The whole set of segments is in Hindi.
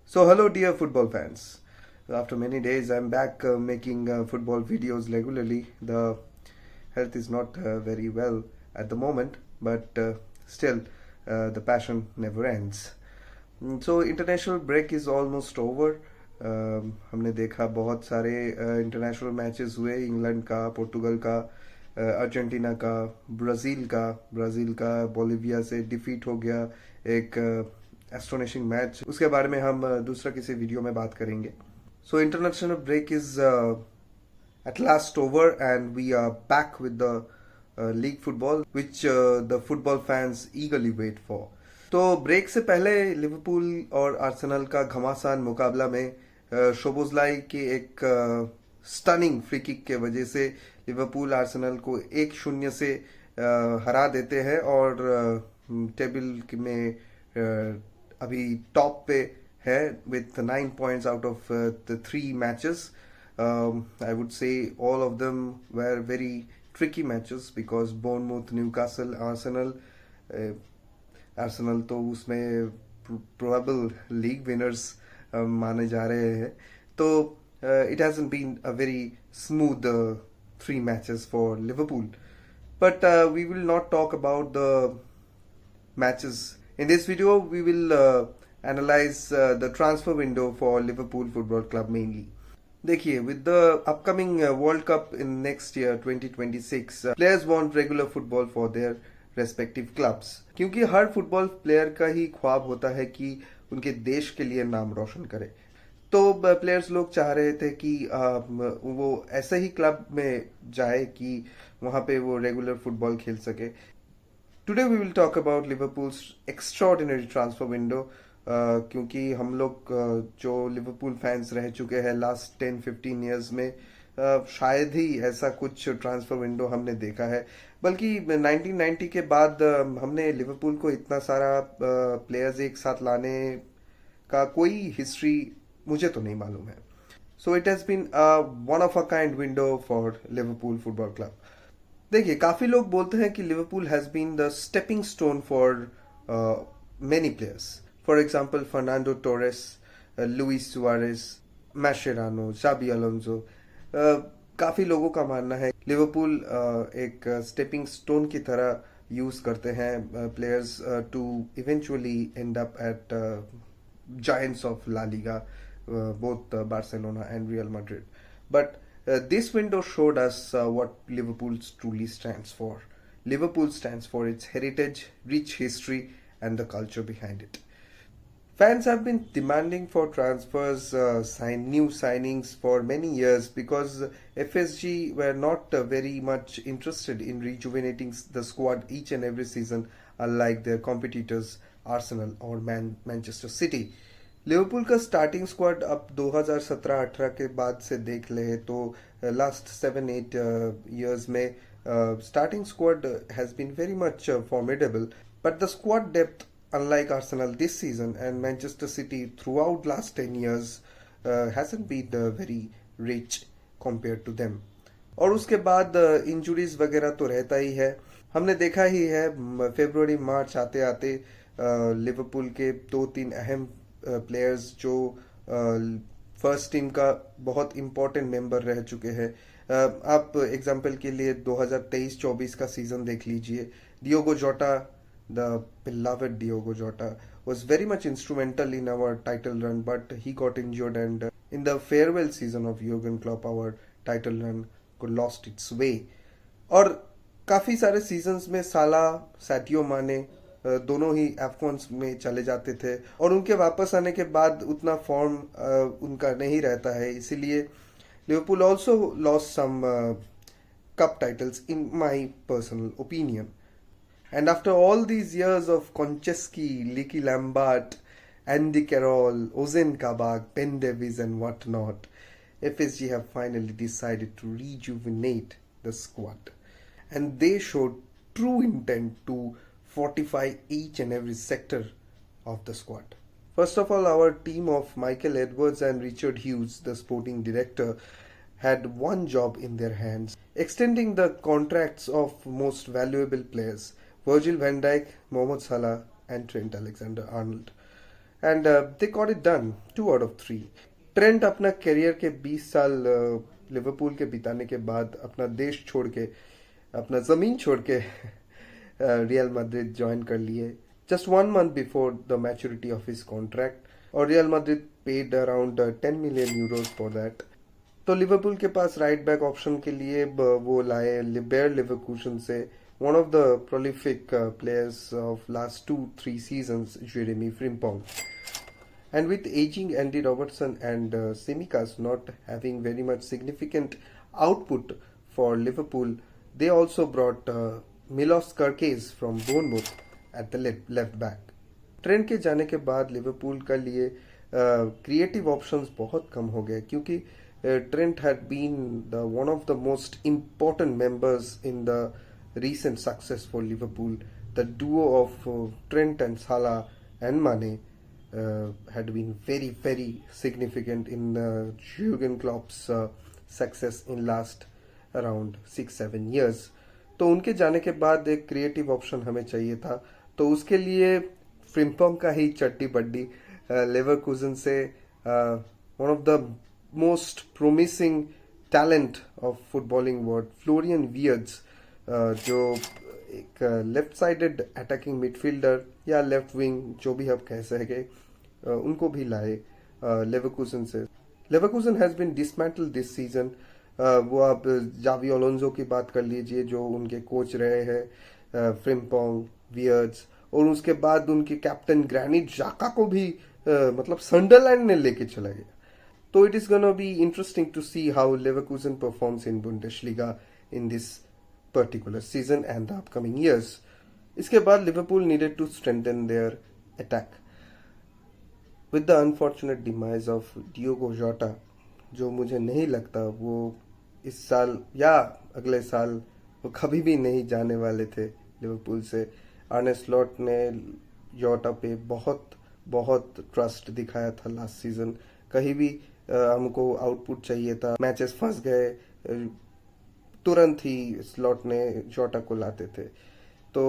So, hello, dear football fans. After many days, I'm back making football videos regularly. The health is not very well at the moment, but still, the passion never ends. So, international break is almost over. हमने देखा बहुत सारे इंटरनेशनल मैचेस हुए इंग्लैंड का, पोर्टुगल का, अर्जेंटीना का, ब्राज़ील का बोलिविया से डिफीट हो गया एक एस्टोनिशिंग मैच। उसके बारे में हम दूसरा किसी वीडियो में बात करेंगे। So international break is at last over and we are back with the league football which the football fans eagerly wait for. तो ब्रेक से पहले लिवरपूल और आर्सेनल का घमासान मुकाबला में शोबोज़लाई के एक स्टनिंग फ्री किक के वजह से लिवरपूल आर्सेनल को 1-0 से हरा देते हैं और टेबल में अभी टॉप पे है with 9 points out of the 3 matches. I would say all of them were very tricky matches because Bournemouth, Newcastle, Arsenal तो उसमें probable league winners माने जा रहे हैं। तो it hasn't been a very smooth 3 matches for Liverpool. But we will not talk about the matches. In this video, we will analyze the transfer window for Liverpool Football Club mainly. देखिए, with the upcoming World Cup in next year 2026, players want regular football for their respective clubs. क्योंकि हर फुटबॉल प्लेयर का ही ख्वाब होता है कि उनके देश के लिए नाम रोशन करे। तो प्लेयर्स लोग चाह रहे थे कि वो ऐसे ही क्लब में जाए कि वहाँ पे वो रेगुलर फुटबॉल खेल सके। Today we will talk about Liverpool's extraordinary transfer window क्योंकि हम लोग जो लिवरपूल फैंस रह चुके हैं लास्ट 10-15 ईयर्स में शायद ही ऐसा कुछ ट्रांसफर विंडो हमने देखा है। बल्कि 1990 के बाद हमने लिवरपूल को इतना सारा प्लेयर्स एक साथ लाने का कोई हिस्ट्री मुझे तो नहीं मालूम है। So it has been one of a kind window for Liverpool football club. देखिए, काफ़ी लोग बोलते हैं कि Liverpool has been the stepping stone for many players. For example Fernando Torres, Luis Suarez, Mascherano, Xabi Alonso. काफ़ी लोगों का मानना है लिवरपूल एक स्टेपिंग स्टोन की तरह यूज़ करते हैं players to eventually end up at giants of La Liga, both Barcelona and Real Madrid. But this window showed us what Liverpool truly stands for. Liverpool stands for its heritage, rich history, and the culture behind it. Fans have been demanding for transfers, new signings for many years because FSG were not very much interested in rejuvenating the squad each and every season, unlike their competitors Arsenal or Manchester City. Liverpool का स्टार्टिंग स्क्वाड अब 2017-18 के बाद से देख ले तो लास्ट 7-8 years में starting squad has been very much formidable, but the squad depth, unlike Arsenal this season and Manchester City throughout last 10 years, hasn't been very rich compared to them. और उसके बाद इंजुरीज वगैरह तो रहता ही है। हमने देखा ही है फरवरी मार्च आते आते लिवरपूल के 2-3 अहम प्लेयर्स जो फर्स्ट टीम का बहुत इम्पोर्टेंट मेंबर रह चुके हैं। आप एग्जांपल के लिए 2023-24 का सीजन देख लीजिए। Diogo Jota, the beloved Diogo Jota, was very much instrumental in our title run, but he got injured and in the farewell season of Jurgen Klopp, our title run lost its way. और काफ़ी सारे सीजन्स में साला, सैडियो माने दोनों ही एफकॉन्स में चले जाते थे और उनके वापस आने के बाद उतना फॉर्म उनका नहीं रहता है। इसीलिए Liverpool also lost some cup titles in my personal opinion. And after all these years of Konchesky, Leaky Lambert, Andy Carroll, Ozan Kabak, Ben Davies and whatnot, FSG have finally decided to rejuvenate the squad. And they showed true intent to fortify each and every sector of the squad. First of all, our team of Michael Edwards and Richard Hughes, the sporting director, had one job in their hands, extending the contracts of most valuable players, Virgil van Dijk, Mohamed Salah and Trent Alexander-Arnold. And they got it done 2 out of 3। Trent अपना करियर के 20 साल लिवरपूल के बिताने के बाद अपना देश छोड़ के, अपना जमीन छोड़ के रियल मैड्रिड ज्वाइन कर लिए just 1 month before the maturity of his contract, और Real Madrid paid around 10 million euros for that. तो लिवरपूल के पास राइट बैक ऑप्शन के लिए वो लाए बेयर लिवरकूसन से one of the prolific players of last 2-3 seasons, Jeremie Frimpong. And with aging Andy Robertson and Tsimikas not having very much significant output for Liverpool, they also brought Milos Kerkez from Bournemouth at the left back. Trent के जाने के बाद लिवरपूल के लिए क्रिएटिव ऑप्शंस बहुत कम हो गए, क्योंकि Trent had been one of the most important members in the recent success for Liverpool. The duo of Trent and Salah and Mane had been very, very significant in Jurgen Klopp's success in last around 6-7 years. तो उनके जाने के बाद एक क्रिएटिव ऑप्शन हमें चाहिए था, तो उसके लिए फ्रिम्पोंग का ही चट्टी बड्डी लेवरकूजन से one of the most promising talent of footballing world Florian Wirtz, जो एक लेफ्ट साइडेड अटैकिंग मिडफील्डर या लेफ्ट विंग जो भी आप कह सके, उनको भी लाए लेवरकूजन से। Leverkusen has been dismantled this season. वो आप जावी अलोंसो की बात कर लीजिए जो उनके कोच रहे हैं, फ्रिम्पोंग, वियर्ट्स, और उसके बाद उनके कैप्टन ग्रैनिट जाका को भी मतलब सनडरलैंड ने लेके चला गया। तो it is gonna be interesting to see how Leverkusen performs in Bundesliga in this particular season and the upcoming years. इसके बाद Liverpool needed to strengthen their attack with the unfortunate demise of Diogo Jota, जो मुझे नहीं लगता वो इस साल या अगले साल वो कभी भी नहीं जाने वाले थे लिवरपूल से। आर्ने स्लॉट ने जोटा पे बहुत बहुत ट्रस्ट दिखाया था लास्ट सीजन। कहीं भी हमको आउटपुट चाहिए था, मैचेस फंस गए, तुरंत ही स्लॉट ने जोटा को लाते थे। तो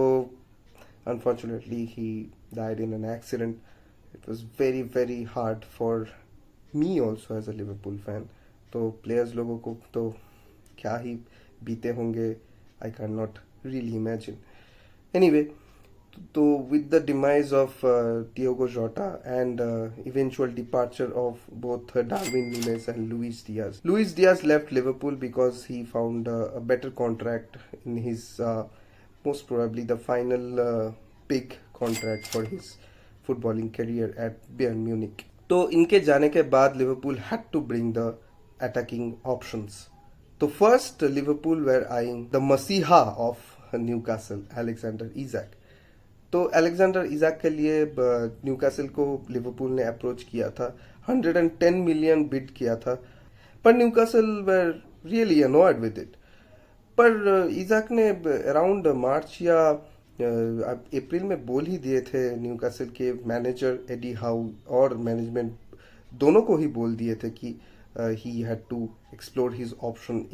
unfortunately he died in an accident. It was very very hard for me also as a Liverpool fan. तो प्लेयर्स लोगों को तो क्या ही बीते होंगे, I can not really imagine. Anyway, तो with the demise of Diogo Jota and eventual departure of both Darwin Núñez and Luis Diaz. Luis Diaz left Liverpool because he found a better contract in his most probably the final big contract for his footballing career at Bayern Munich. तो इनके जाने के बाद Liverpool had to bring the attacking options. तो first Liverpool were eyeing the Masiha of Newcastle, Alexander Isak. तो अलेक्जेंडर इजाक के लिए न्यूकासल को लिवरपूल ने अप्रोच किया था, 110 मिलियन बिड किया था, पर Newcastle were really annoyed with it. पर इजाक ने अराउंड मार्च या अप्रैल में बोल ही दिए थे, न्यूकासल के मैनेजर एडी हाउ और मैनेजमेंट दोनों को ही बोल दिए थे कि he had to explore his option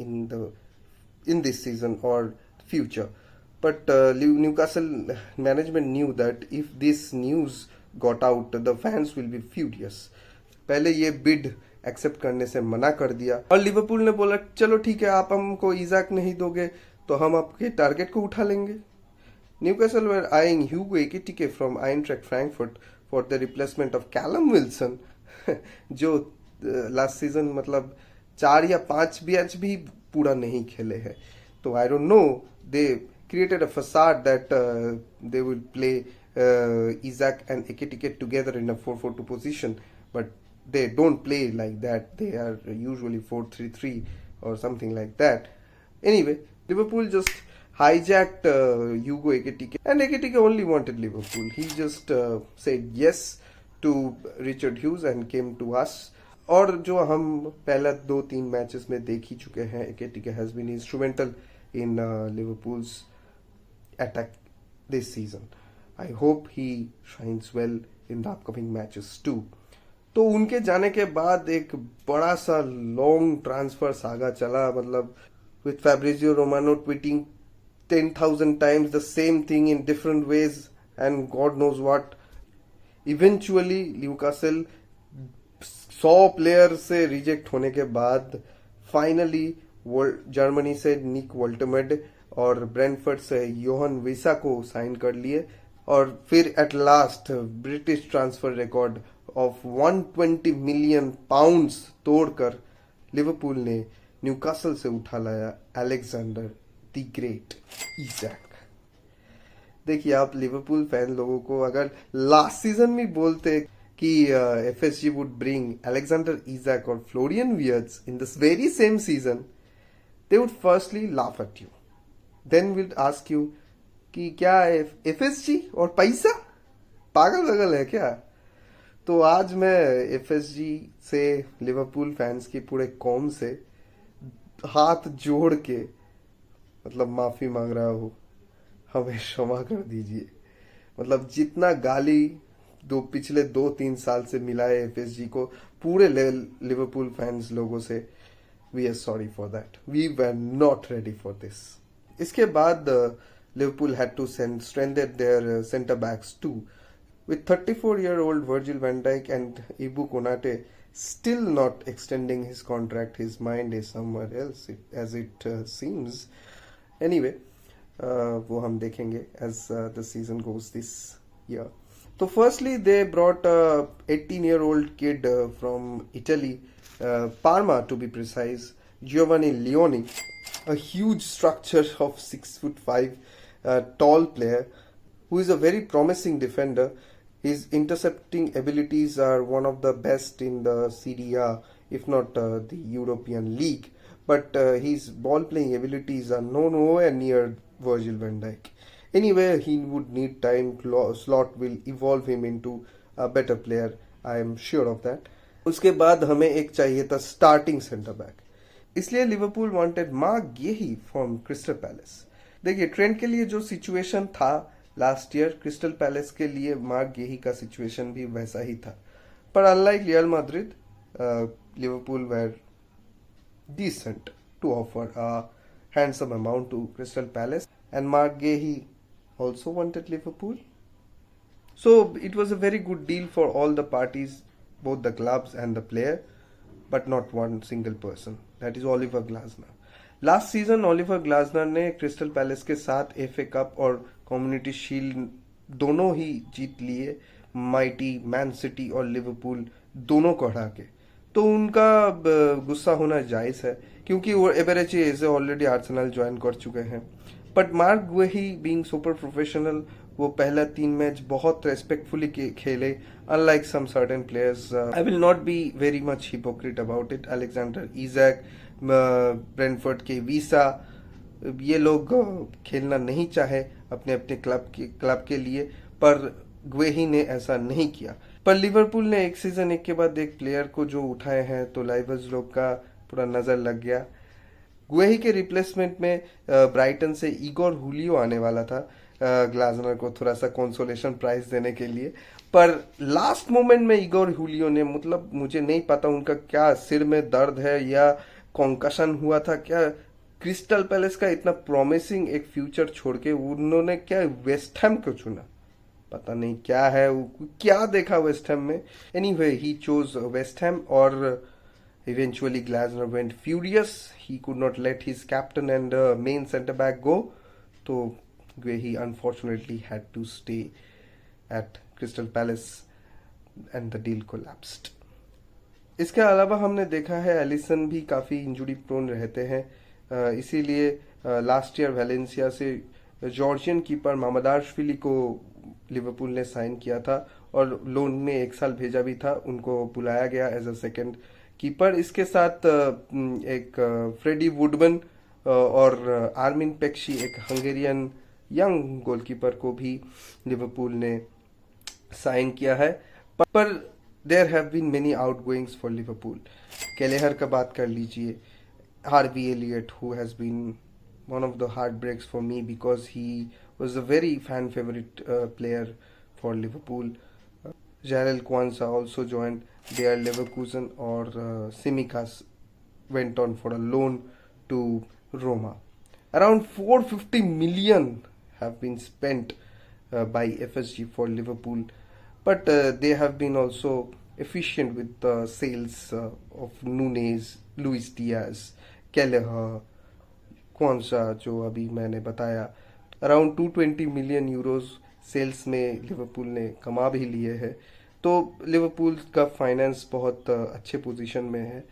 in this season और future. But Newcastle management knew that if this news got out, the fans will be furious. पहले ये बिड एक्सेप्ट करने से मना कर दिया और लिवरपूल ने बोला चलो ठीक है, आप हमको इजाक नहीं दोगे तो हम आपके टारगेट को उठा लेंगे। Newcastle were eyeing Hugo Ekitike from Eintracht Frankfurt for the replacement of Callum Wilson, जो लास्ट सीजन मतलब 4 या 5 मैच भी पूरा नहीं खेले हैं। तो I don't know, they created a facade that they will play Isak and Ekitike together in a 4-4-2 position, but they don't play like that. They are usually 4-3-3 or something like that. Anyway, Liverpool just hijacked Hugo Ekitike, and Ekitike only wanted Liverpool. He just said yes to Richard Hughes and came to us. और जो हम पहला 2-3 मैचेस में देख ही चुके हैं, Ekitike has been instrumental in Liverpool's attack this season. I hope he shines well in the upcoming matches too. तो उनके जाने के बाद एक बड़ा सा लॉन्ग ट्रांसफर सागा चला, मतलब with Fabrizio Romano tweeting 10,000 times the same thing in different ways and God knows what. Eventually Newcastle 100 player से रिजेक्ट होने के बाद फाइनली जर्मनी से निक वोल्टमेड और ब्रेंटफोर्ड से योहन वीसा को साइन कर लिए और फिर at last British transfer record of 120 million pounds तोड़कर लिवरपूल ने न्यूकासल से उठा लाया अलेक्जेंडर द ग्रेट इजैक। देखिए, आप लिवरपूल फैन लोगों को अगर लास्ट सीजन में बोलते कि FSG would bring Alexander Isak और Florian Wirtz in this very same season, they would firstly laugh at you, then will ask you कि क्या एफएसजी और पैसा पागल वगल है क्या। तो आज मैं एफएसजी से लिवरपूल फैंस की पूरे कौम से हाथ जोड़ के मतलब माफी मांग रहा हूं, हमें क्षमा कर दीजिए। मतलब जितना गाली पिछले 2-3 साल से मिला है एफएसजी को पूरे लिवरपूल फैंस लोगों से, we are sorry for that, we were not ready for this. इसके बाद Liverpool had to strengthen their center backs too. With 34-year-old Virgil van Dijk and Ibu Konate still not extending his contract, his mind is somewhere else, as it seems. Anyway, वो हम देखेंगे as the season goes this year. So firstly, they brought a 18-year-old kid from Italy, Parma to be precise, Giovanni Leoni, a huge structure of 6'5", tall player who is a very promising defender. His intercepting abilities are one of the best in the Serie A, if not the European League. But his ball-playing abilities are nowhere near Virgil van Dijk. Anyway, he would need time. Slot will evolve him into a better player. I am sure of that. उसके बाद हमें एक चाहिए था स्टार्टिंग सेंटर बैक, इसलिए Liverpool wanted Marc Guehi from Crystal Palace. देखिए, ट्रेंट के लिए जो सिचुएशन था लास्ट ईयर, क्रिस्टल पैलेस के लिए मार्क गेही का सिचुएशन भी वैसा ही था। पर unlike Real Madrid, Liverpool were decent to offer a handsome amount to Crystal Palace, and Mark Gahey also wanted Liverpool. So it was a very good deal for all the parties, both the clubs and the player, but not one single person. That is Oliver Glasner. Last season Oliver Glasner ने क्रिस्टल पैलेस के साथ एफए कप और कम्युनिटी शील्ड दोनों ही जीत लिए, माइटी मैन सिटी और लिवरपूल दोनों को हरा के। तो उनका गुस्सा होना जायज है क्योंकि वो एवरेची से ऑलरेडी आर्सेनल ज्वाइन कर चुके हैं। But Marc Guehi being super professional, वो पहला 3 मैच बहुत रेस्पेक्टफुली खेले, unlike some certain players. I will not be very much hypocrite about it. Alexander Isak, Brentford के वीसा, ये लोग खेलना नहीं चाहे अपने अपने क्लब के लिए, पर गुएही ने ऐसा नहीं किया। पर लिवरपूल ने एक सीजन एक के बाद एक प्लेयर को जो उठाए हैं, तो लाइवर्स लोग का पूरा नजर लग गया। गुएही के रिप्लेसमेंट में ब्राइटन से इगोर हुलियो आने वाला था, ग्लासनर को थोड़ा सा कंसोलेशन प्राइज देने के लिए। पर लास्ट मोमेंट में इगोर हुलियो ने, मतलब मुझे नहीं पता उनका क्या सिर में दर्द है या कॉन्कशन हुआ था क्या, क्रिस्टल पैलेस का इतना प्रॉमिसिंग एक फ्यूचर छोड़ के उन्होंने क्या वेस्ट हैम को चुना। पता नहीं क्या है, क्या देखा वेस्ट हैम में। Anyway, he chose West Ham और eventually Glasner went furious. He could not let his captain and main centre back go. So he unfortunately had to stay at Crystal Palace and the deal collapsed. इसके अलावा हमने देखा है एलिसन भी काफ़ी इंजुरी प्रोन रहते हैं, इसीलिए लास्ट ईयर वेलेंसिया से जॉर्जियन कीपर मामदारशविली को लिवरपूल ने साइन किया था और लोन में 1 साल भेजा भी था। उनको बुलाया गया एज अ सेकेंड कीपर। इसके साथ एक फ्रेडी वुडमन और आर्मिन पेक्शी, एक हंगेरियन यंग गोलकीपर को भी लिवरपूल ने साइन किया है। पर there have been many outgoings for Liverpool. Kelleher का बात कर लीजिए, Harvey Elliott who has been one of the heart breaks for me because he was a very fan favourite player for Liverpool. Jarell Quansah also joined Bayer Leverkusen, or Tsimikas went on for a loan to Roma. Around 450 million have been spent by FSG for Liverpool, but they have been also efficient with the sales of Nunes, Luis Diaz, Kelleher, Kwanza जो अभी मैंने बताया, अराउंड 220 मिलियन यूरोज सेल्स में लिवरपूल ने कमा भी लिए हैं। तो लिवरपूल का फाइनेंस बहुत अच्छे पोजीशन में है।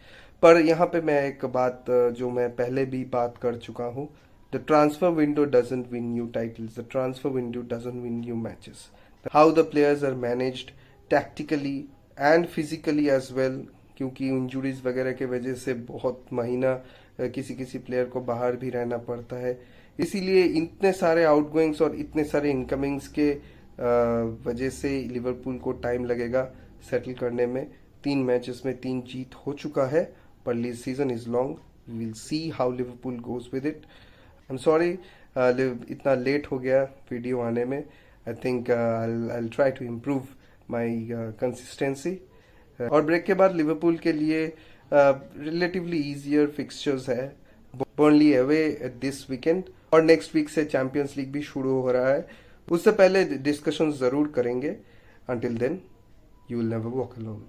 पर यहाँ पे मैं एक बात जो मैं पहले भी बात कर चुका हूँ, the transfer window doesn't win you titles, the transfer window doesn't win you matches. How the players are managed tactically and physically as well, क्योंकि इंजुरीज वगैरह के वजह से बहुत महीना किसी किसी प्लेयर को बाहर भी रहना पड़ता है। इसीलिए इतने सारे आउटगोइंग्स और इतने सारे इनकमिंग्स के वजह से लिवरपूल को टाइम लगेगा सेटल करने में। 3 मैचेस में 3 जीत हो चुका है, पर league season is long, we will see how Liverpool goes with it. I am sorry इतना लेट हो गया वीडियो आने में। I think I try to improve my consistency. और ब्रेक के बाद लिवरपूल के लिए रिलेटिवली इजियर फिक्सचर्स है। बर्नली अवे दिस वीकेंड और नेक्स्ट वीक से चैंपियंस लीग भी शुरू हो रहा है। उससे पहले डिस्कशन जरूर करेंगे। Until then, you will never walk alone.